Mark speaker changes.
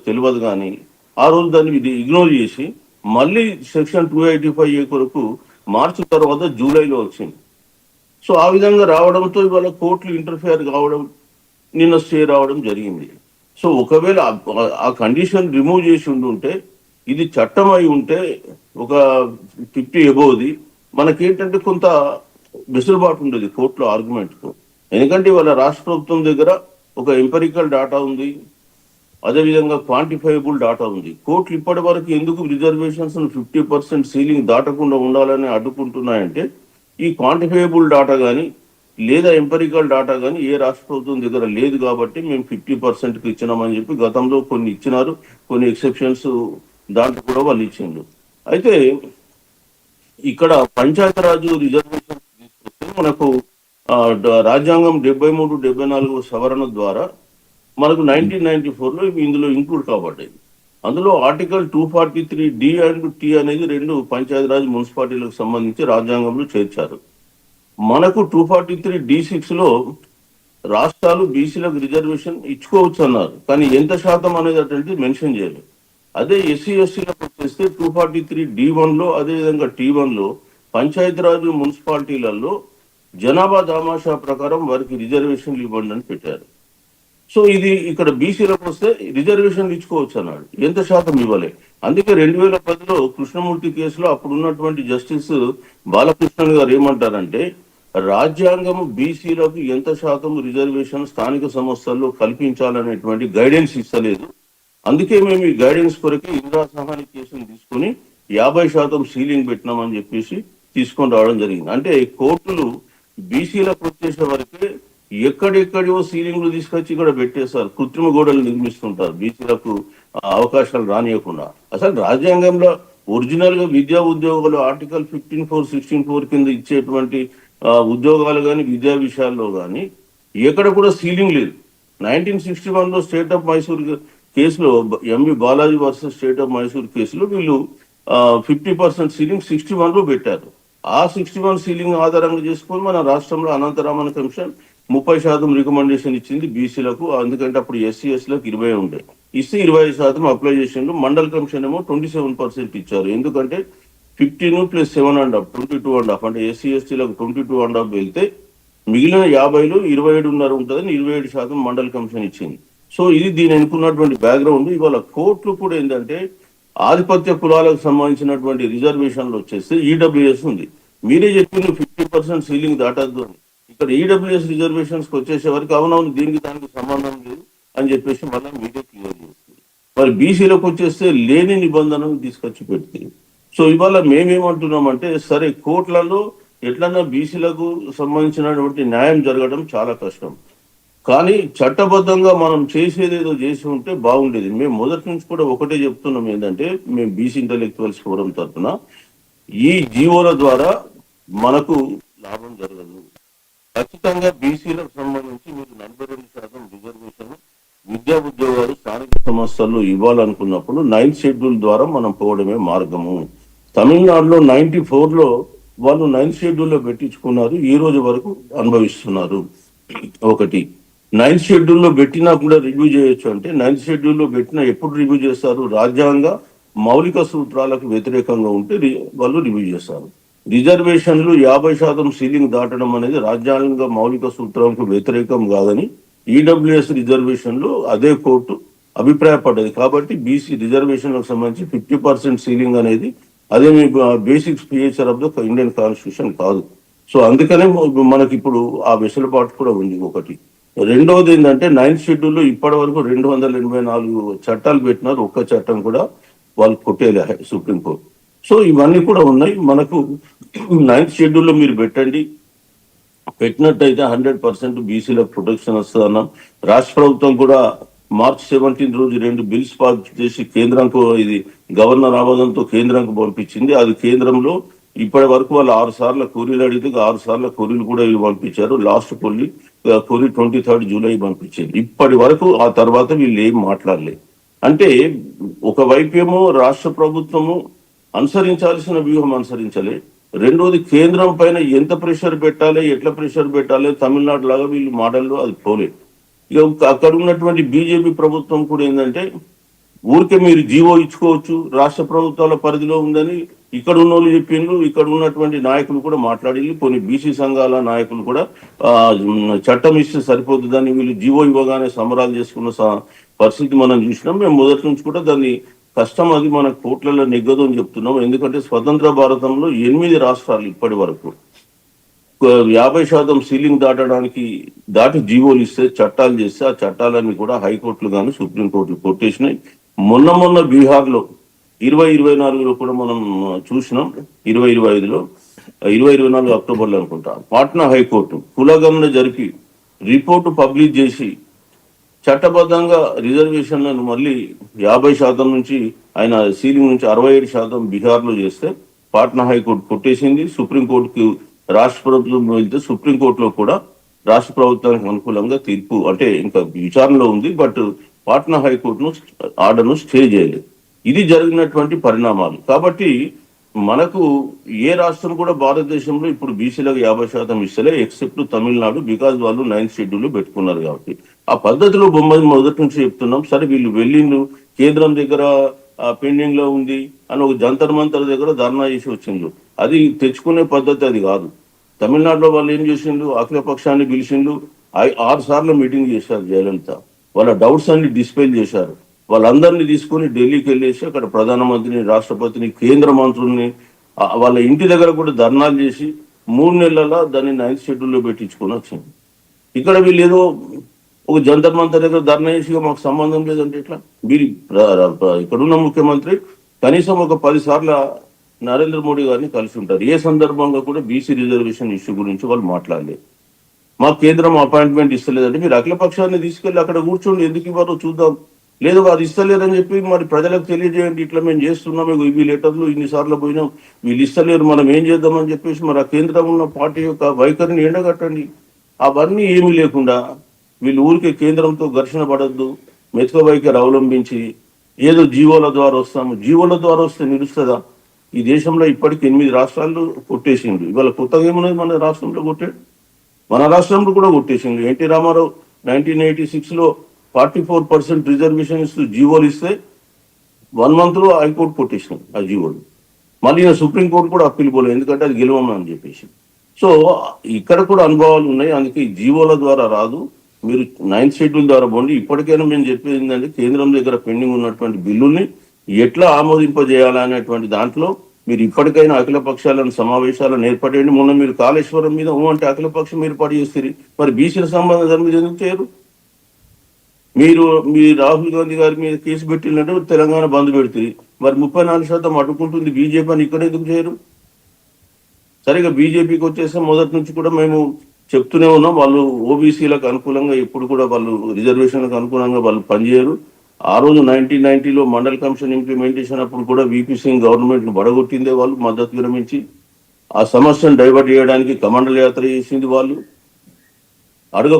Speaker 1: తెలియదు కానీ ఆ రోజు దాన్ని ఇది ఇగ్నోర్ చేసి మళ్ళీ సెక్షన్ 285A కొరకు మార్చి తర్వాత జూలైలో వచ్చింది. సో ఆ విధంగా రావడంతో ఇవాళ కోర్టులు ఇంటర్ఫియర్ కావడం, నిన్న స్టే రావడం జరిగింది. సో ఒకవేళ ఆ కండిషన్ రిమూవ్ చేసి ఉంటే ఇది చట్టం అయి ఉంటే ఒక 50 ఎబోది మనకేంటంటే కొంత వెసులుబాటు ఉండేది కోర్టులో ఆర్గ్యుమెంట్కు. ఎందుకంటే ఇవాళ రాష్ట్ర ప్రభుత్వం దగ్గర ఒక ఎంపెరికల్ డాటా ఉంది, అదేవిధంగా క్వాంటిఫైబుల్ డాటా ఉంది. కోర్టులు ఇప్పటి వరకు ఎందుకు రిజర్వేషన్స్ 50% సీలింగ్ దాటకుండా ఉండాలని అడ్డుకుంటున్నాయంటే ఈ క్వాంటిఫైబుల్ డాటా కానీ లేదా ఎంపెరికల్ డాటా కానీ ఏ రాష్ట్ర ప్రభుత్వం దగ్గర లేదు కాబట్టి మేము 50%కి ఇచ్చినామని చెప్పి గతంలో కొన్ని ఇచ్చినారు, కొన్ని ఎక్సెప్షన్స్ దాంట్లో కూడా వాళ్ళు ఇచ్చిండ్రు. అయితే ఇక్కడ పంచాయతీరాజ్ రిజర్వేషన్ తీసుకొస్తే మనకు రాజ్యాంగం 73, 74 సవరణ ద్వారా మనకు 1994లో ఇందులో ఇంక్లూడ్ కాబడ్డాయి. అందులో ఆర్టికల్ 243D అండ్ T అనేది రెండు పంచాయతీరాజ్ మున్సిపాలిటీలకు సంబంధించి రాజ్యాంగంలో చేర్చారు. మనకు 243D6లో రాష్ట్రాలు బీసీలకు రిజర్వేషన్ ఇచ్చుకోవచ్చు అన్నారు, కానీ ఎంత శాతం అనేది అటువంటి మెన్షన్ చేయలేదు. అదే ఎస్సీ ఎస్టీలకు వచ్చేస్తే 243D1లో అదేవిధంగా T1లో పంచాయతీరాజ్ మున్సిపాలిటీలలో జనాభా దామాషా ప్రకారం వారికి రిజర్వేషన్లు ఇవ్వండి అని పెట్టారు. సో ఇది ఇక్కడ బీసీలకు వస్తే రిజర్వేషన్లు ఇచ్చుకోవచ్చు అన్నాడు, ఎంత శాతం ఇవ్వలే. అందుకే 2010లో కృష్ణమూర్తి కేసులో అప్పుడు ఉన్నటువంటి జస్టిస్ బాలకృష్ణన్ గారు ఏమంటారంటే రాజ్యాంగము బీసీలకు ఎంత శాతం రిజర్వేషన్ స్థానిక సంస్థల్లో కల్పించాలనేటువంటి గైడెన్స్ ఇస్తలేదు, అందుకే మేము ఈ గైడెన్స్ కొరకే ఇందిరా సహాని కేసును తీసుకుని 50% సీలింగ్ పెట్టినామని చెప్పేసి తీసుకొని రావడం జరిగింది. అంటే కోర్టులు బీసీలకు వచ్చేసే వరకే ఎక్కడెక్కడో సీలింగ్లు తీసుకొచ్చి ఇక్కడ పెట్టేస్తారు, కృత్రిమ గోడలు నిర్మిస్తుంటారు బీసీలకు అవకాశాలు రానియకుండా. అసలు రాజ్యాంగంలో ఒరిజినల్ గా విద్యా ఉద్యోగాలు ఆర్టికల్ 15(4), 16(4) కింద ఇచ్చేటువంటి ఉద్యోగాలు కానీ విద్యా విషయాల్లో కానీ ఎక్కడ కూడా సీలింగ్ లేదు. 1961లో స్టేట్ ఆఫ్ మైసూర్ కేసులో M V Balaji versus state of Mysore కేసులో వీళ్ళు 50% సీలింగ్ 61లో పెట్టారు. ఆ 61 సీలింగ్ ఆధారంగా చేసుకొని మన రాష్ట్రంలో అనంతరామన్ కమిషన్ 30% రికమెండేషన్ ఇచ్చింది బీసీలకు. ఎందుకంటే అప్పుడు ఎస్సీ ఎస్టీలకు 20 ఉండే, ఇస్తే 25% అప్లై చేసిండు. మండల్ కమిషన్ ఏమో 27% ఇచ్చారు. ఎందుకంటే 15 + 7.5 22.5 అంటే ఎస్సీ ఎస్టీలకు 22.5 వెళ్తే మిగిలిన 50లో 27.5 ఉంటుందని 27% మండల్ కమిషన్ ఇచ్చింది. సో ఇది దీని అనుకున్నటువంటి బ్యాక్గ్రౌండ్. ఇవాళ కోర్టులు కూడా ఏంటంటే ఆధిపత్య కులాలకు సంబంధించినటువంటి రిజర్వేషన్లు వచ్చేస్తే ఈడబ్ల్యూఎస్ ఉంది. మీరే చెప్పింది 50% సీలింగ్ దాటద్దు అని. ఇక్కడ ఈడబ్ల్యూఎస్ రిజర్వేషన్స్ వచ్చేసే వరకు అవునవును దీనికి దానికి సంబంధం లేదు అని చెప్పేసి మళ్ళీ మీరే క్లియర్ చేస్తుంది. మరి బీసీలకు వచ్చేస్తే లేని నిబంధనలు తీసుకొచ్చి పెడుతుంది. సో ఇవాళ మేమేమంటున్నామంటే సరే కోర్టులలో ఎట్లన్నా బీసీలకు సంబంధించినటువంటి న్యాయం జరగడం చాలా కష్టం, కానీ చట్టబద్ధంగా మనం చేసేదేదో చేసి ఉంటే బాగుండేది. మేము మొదటి నుంచి కూడా ఒకటే చెప్తున్నాం, ఏంటంటే మేము బీసీ ఇంటలెక్చువల్స్ ఫోరం తరఫున ఈ జీవోల ద్వారా మనకు లాభం జరగదు. ఖచ్చితంగా బీసీలకు సంబంధించి మీరు 42% రిజర్వేషన్ విద్యా ఉద్యోగాలు స్థానిక సంస్థల్లో ఇవ్వాలనుకున్నప్పుడు 9th షెడ్యూల్ ద్వారా మనం పోవడమే మార్గము. తమిళనాడులో 94లో వాళ్ళు 9th షెడ్యూల్లో పెట్టించుకున్నారు, ఈ రోజు వరకు అనుభవిస్తున్నారు. ఒకటి 9th షెడ్యూల్లో పెట్టినా కూడా రివ్యూ చేయొచ్చు అంటే 9th షెడ్యూల్లో పెట్టినా ఎప్పుడు రివ్యూ చేస్తారు? రాజ్యాంగ మౌలిక సూత్రాలకు వ్యతిరేకంగా ఉంటే వాళ్ళు రివ్యూ చేస్తారు. రిజర్వేషన్లు 50% సీలింగ్ దాటడం అనేది రాజ్యాంగ మౌలిక సూత్రాలకు వ్యతిరేకం కాదని ఈడబ్ల్యూఎస్ రిజర్వేషన్లు అదే కోర్టు అభిప్రాయపడ్డది. కాబట్టి బీసీ రిజర్వేషన్లకు సంబంధించి 50% సీలింగ్ అనేది అదే మీ basics feature of the Indian constitution కాదు. సో అందుకనే మనకి ఇప్పుడు ఆ వెసులుబాటు కూడా ఉంది. ఒకటి. రెండవది ఏంటంటే 9th షెడ్యూల్లో ఇప్పటి వరకు 284 చట్టాలు పెట్టినారు, ఒక్క చట్టం కూడా వాళ్ళు కొట్టేలే సుప్రీంకోర్టు. సో ఇవన్నీ కూడా ఉన్నాయి. మనకు 9th షెడ్యూల్లో మీరు పెట్టండి, పెట్టినట్టయితే 100% బీసీలకు ప్రొటెక్షన్ వస్తుంది అన్నాం. రాష్ట్ర ప్రభుత్వం కూడా March 17 రోజు 2 బిల్స్ పాస్ చేసి కేంద్రంకు ఇది గవర్నర్ ఆమోదంతో కేంద్రంకు పంపించింది. అది కేంద్రంలో ఇప్పటి వరకు వాళ్ళు 6 సార్లు కొరీలు అడిగితే 6 సార్లు కొరీలు కూడా వీళ్ళు పంపించారు. లాస్ట్ కొరీ 23rd జూలై పంపించింది. ఇప్పటి వరకు ఆ తర్వాత వీళ్ళు ఏం మాట్లాడలేదు. అంటే ఒకవైపు ఏమో రాష్ట్ర ప్రభుత్వము అనుసరించాల్సిన వ్యూహం అనుసరించలే, రెండోది కేంద్రం పైన ఎంత ప్రెషర్ పెట్టాలి, ఎట్లా ప్రెషర్ పెట్టాలి, తమిళనాడు లాగా వీళ్ళు మోడల్లో అది పోలేదు. ఇక అక్కడ ఉన్నటువంటి బీజేపీ ప్రభుత్వం కూడా ఏంటంటే ఊరికే మీరు జీవో ఇచ్చుకోవచ్చు, రాష్ట్ర ప్రభుత్వాల పరిధిలో ఉందని ఇక్కడ ఉన్న వాళ్ళు చెప్పిండ్రు. ఇక్కడ ఉన్నటువంటి నాయకులు కూడా మాట్లాడిండ్రు. కొన్ని బీసీ సంఘాల నాయకులు కూడా చట్టం ఇస్తే సరిపోతుందని వీళ్ళు జీవో ఇవ్వగానే సమరాలు చేసుకున్న పరిస్థితి మనం చూసినాం. మేము మొదటి నుంచి కూడా దాన్ని కష్టం, అది మన కోట్లలో నెగ్గదు అని చెప్తున్నాం. ఎందుకంటే స్వతంత్ర భారతంలో 8 రాష్ట్రాలు ఇప్పటి వరకు 50% సీలింగ్ దాటి జీవోలు ఇస్తే, చట్టాలు చేస్తే ఆ చట్టాలన్నీ కూడా హైకోర్టులు కానీ సుప్రీంకోర్టులు కొట్టేసినాయి. మొన్న బీహార్లో 2024లో కూడా మనం చూసినాం. 2025లో 2024 అక్టోబర్లో అనుకుంటా పాట్నా హైకోర్టు కులగణన జరిపి రిపోర్టు పబ్లిష్ చేసి చట్టబద్ధంగా రిజర్వేషన్లను మళ్ళీ 50% నుంచి ఆయన సీలింగ్ నుంచి 67% బీహార్లో చేస్తే పాట్నా హైకోర్టు కొట్టేసింది. సుప్రీంకోర్టుకు రాష్ట్ర ప్రభుత్వం వెళ్తే సుప్రీంకోర్టులో కూడా రాష్ట్ర ప్రభుత్వానికి అనుకూలంగా తీర్పు అంటే ఇంకా విచారణలో ఉంది. బట్ పాట్నా హైకోర్టును ఆర్డర్ను స్టే చేయలేదు. ఇది జరిగినటువంటి పరిణామాలు. కాబట్టి మనకు ఏ రాష్ట్రం కూడా భారతదేశంలో ఇప్పుడు బీసీలకు 50% ఇస్తలే, ఎక్సెప్ట్ తమిళనాడు, బికాజ్ వాళ్ళు 9th షెడ్యూల్ పెట్టుకున్నారు. కాబట్టి ఆ పద్ధతిలో బొమ్మది మొదటి నుంచి చెప్తున్నాం. సరే వీళ్ళు వెళ్ళిండు, కేంద్రం దగ్గర పెండింగ్ లో ఉంది అని ఒక జంతర్ మంతర్ దగ్గర ధర్నా చేసి వచ్చిండు. అది తెచ్చుకునే పద్ధతి అది కాదు. తమిళనాడులో వాళ్ళు ఏం చేసిండు, అఖిల పక్షాన్ని పిలిచిండు, 6 సార్లు మీటింగ్ చేశారు జయలలిత. వాళ్ళ డౌట్స్ అన్ని డిస్పెల్ చేశారు. వాళ్ళందరినీ తీసుకుని ఢిల్లీకి వెళ్ళేసి అక్కడ ప్రధానమంత్రిని, రాష్ట్రపతిని, కేంద్ర మంత్రుల్ని వాళ్ళ ఇంటి దగ్గర కూడా ధర్నాలు చేసి 3 నెలల దాన్ని 9th షెడ్యూల్లో పెట్టించుకొని వచ్చింది. ఇక్కడ వీళ్ళు ఏదో ఒక జంతర్ మంతర్ దగ్గర ధర్నా చేసి మాకు సంబంధం లేదంటే ఎట్లా? వీరి ఇక్కడున్న ముఖ్యమంత్రి కనీసం ఒక 10 సార్లు నరేంద్ర మోడీ గారిని కలిసి ఉంటారు. ఏ సందర్భంగా కూడా బీసీ రిజర్వేషన్ ఇష్యూ గురించి వాళ్ళు మాట్లాడలేదు. మాకు కేంద్రం అపాయింట్మెంట్ ఇస్తలేదంటే మీరు అఖిల పక్షాన్ని తీసుకెళ్లి అక్కడ కూర్చోండి, ఎందుకు ఇవ్వరో చూద్దాం. లేదు వారు ఇస్తలేరని చెప్పి మరి ప్రజలకు తెలియజేయండి, ఇట్లా మేము చేస్తున్నాం, ఇవి లెటర్లు ఇన్నిసార్లు పోయినాం, వీళ్ళు ఇస్తలేరు, మనం ఏం చేద్దామని చెప్పేసి మరి ఆ కేంద్రం ఉన్న పార్టీ యొక్క వైఖరిని ఎండగట్టండి. అవన్నీ ఏమీ లేకుండా వీళ్ళు ఊరికే కేంద్రంతో ఘర్షణ పడద్దు, మెతక వైఖరి అవలంబించి ఏదో జీవోల ద్వారా వస్తాము, జీవోల ద్వారా వస్తే నిలుస్తుందా? ఈ దేశంలో ఇప్పటికి 8 రాష్ట్రాలు కొట్టేసిండు. ఇవాళ కొత్తగా ఏమున్నది మన రాష్ట్రంలో కొట్టాడు? మన రాష్ట్రంలో కూడా కొట్టేసిండు. ఎన్టీ రామారావు 1986లో 44% రిజర్వేషన్ ఇస్తూ జీవోలు ఇస్తే 1 month లో హైకోర్టు కొట్టేసినాం ఆ జీవోలు. మళ్ళీ సుప్రీంకోర్టు కూడా అప్పీల్ పోలేదు, ఎందుకంటే అది గెలవమని చెప్పేసి. సో ఇక్కడ కూడా అనుభవాలు ఉన్నాయి. అందుకే ఈ జీవోల ద్వారా రాదు, మీరు 9th షెడ్యూల్ ద్వారా పోండి. ఇప్పటికైనా మేము చెప్పేది ఏంటంటే కేంద్రం దగ్గర పెండింగ్ ఉన్నటువంటి బిల్లుల్ని ఎట్లా ఆమోదింపజేయాలనేటువంటి దాంట్లో మీరు ఇప్పటికైనా అఖిల పక్షాలను సమావేశాలను ఏర్పడేయండి. మొన్న మీరు కాళేశ్వరం మీద అంటే అఖిల పక్షం ఏర్పాటు చేస్తారు, మరి బీసీల సంబంధం దాని మీద ఎందుకు చేయరు? మీ రాహుల్ గాంధీ గారి మీద కేసు పెట్టినట్టు తెలంగాణ బంద్ పెడుతుంది, మరి 34% అడ్డుకుంటుంది బీజేపీ అని ఇక్కడ ఎందుకు చేయరు? సరిగా బీజేపీకి వచ్చేస్తే మొదటి నుంచి కూడా మేము చెప్తూనే ఉన్నాం, వాళ్ళు ఓబీసీలకు అనుకూలంగా ఎప్పుడు కూడా వాళ్ళు రిజర్వేషన్లకు అనుకూలంగా వాళ్ళు పనిచేయరు. ఆ రోజు 1990లో మండల్ కమిషన్ ఇంప్లిమెంటేషన్ అప్పుడు కూడా వీపీ సింగ్ గవర్నమెంట్ ను బడగొట్టిందే వాళ్ళు, మద్దతు విరమించి ఆ సమస్యను డైవర్ట్ చేయడానికి కమండల్ యాత్ర చేసింది వాళ్ళు. అడగ